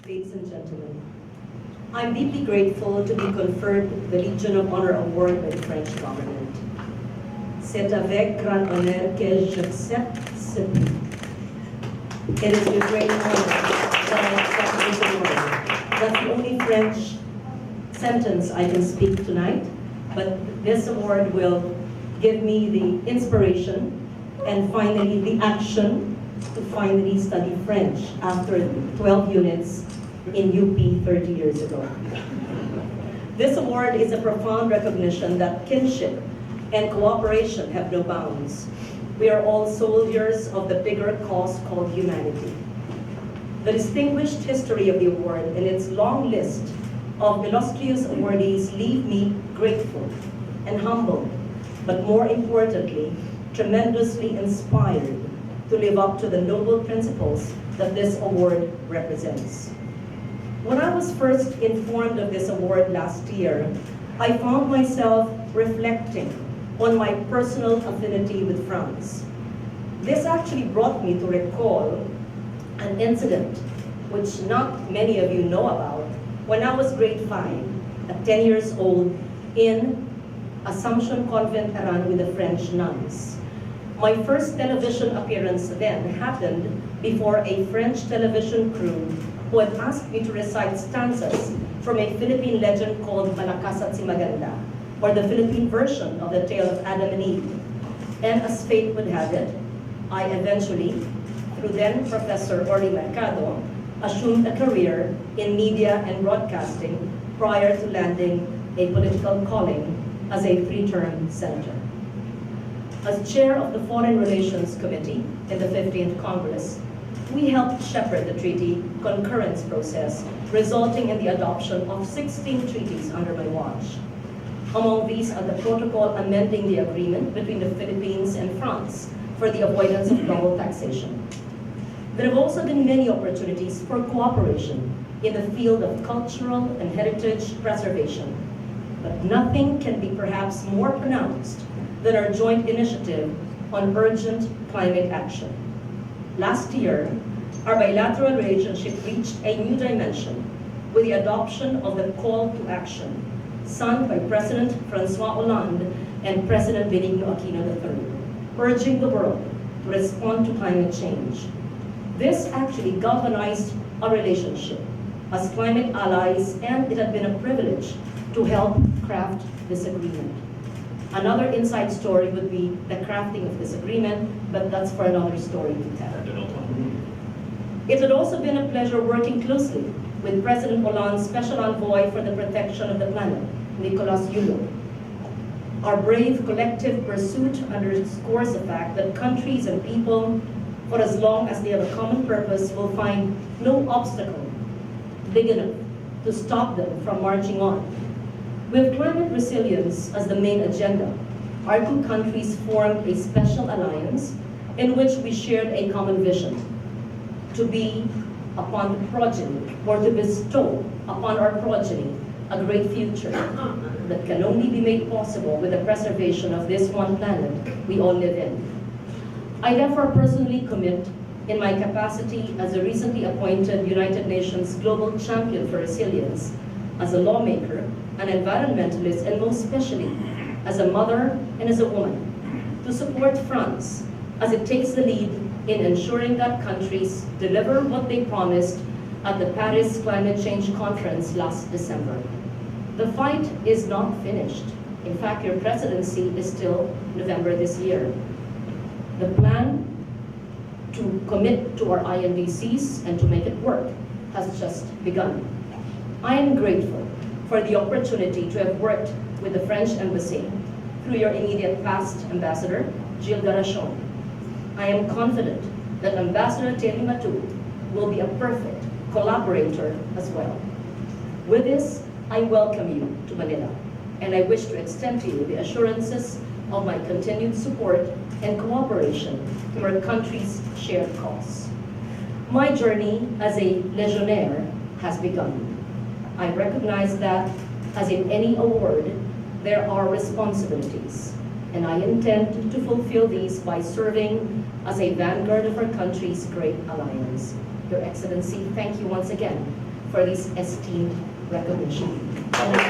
Ladies and gentlemen, I'm deeply grateful to be conferred the Legion of Honor Award by the French government. C'est avec grand honneur que j'accepte ce prix. It is with great honor that I accept this award. That's the only French sentence I can speak tonight, but this award will give me the inspiration and finally the action to finally study French after 12 units in UP 30 years ago. This award is a profound recognition that kinship and cooperation have no bounds. We are all soldiers of the bigger cause called humanity. The distinguished history of the award and its long list of illustrious awardees leave me grateful and humbled, but more importantly, tremendously inspired to live up to the noble principles that this award represents. When I was first informed of this award last year, I found myself reflecting on my personal affinity with France. This actually brought me to recall an incident which not many of you know about when I was grade 5, at 10 years old, in Assumption Convent Aran with the French nuns. My first television appearance then happened before a French television crew who had asked me to recite stanzas from a Philippine legend called Malakas at Si Maganda, or the Philippine version of the tale of Adam and Eve. And as fate would have it, I eventually, through then Professor Orly Mercado, assumed a career in media and broadcasting prior to landing a political calling as a 3-term senator. As chair of the Foreign Relations Committee in the 15th Congress, we helped shepherd the treaty concurrence process, resulting in the adoption of 16 treaties under my watch. Among these are the protocol amending the agreement between the Philippines and France for the avoidance of double taxation. There have also been many opportunities for cooperation in the field of cultural and heritage preservation, but nothing can be perhaps more pronounced than our joint initiative on urgent climate action. Last year, our bilateral relationship reached a new dimension with the adoption of the call to action, signed by President Francois Hollande and President Benigno Aquino III, urging the world to respond to climate change. This actually galvanized our relationship as climate allies, and it had been a privilege to help craft this agreement. Another inside story would be the crafting of this agreement, but that's for another story to tell. It had also been a pleasure working closely with President Hollande's Special Envoy for the Protection of the Planet, Nicolas Hulot. Our brave collective pursuit underscores the fact that countries and people, for as long as they have a common purpose, will find no obstacle big enough to stop them from marching on. With climate resilience as the main agenda, our two countries formed a special alliance in which we shared a common vision: to be upon the progeny, or to bestow upon our progeny, a great future that can only be made possible with the preservation of this one planet we all live in. I therefore personally commit, in my capacity as a recently appointed United Nations Global Champion for Resilience, as a lawmaker, an environmentalist, and most especially as a mother and as a woman, to support France as it takes the lead in ensuring that countries deliver what they promised at the Paris Climate Change Conference last December. The fight is not finished. In fact, your presidency is still November this year. The plan to commit to our INDCs and to make it work has just begun. I am grateful for the opportunity to have worked with the French Embassy through your immediate past ambassador, Gilles Garachon. I am confident that Ambassador Thierry Matou will be a perfect collaborator as well. With this, I welcome you to Manila, and I wish to extend to you the assurances of my continued support and cooperation to our country's shared cause. My journey as a legionnaire has begun. I recognize that, as in any award, there are responsibilities, and I intend to fulfill these by serving as a vanguard of our country's great alliance. Your Excellency, thank you once again for this esteemed recognition. And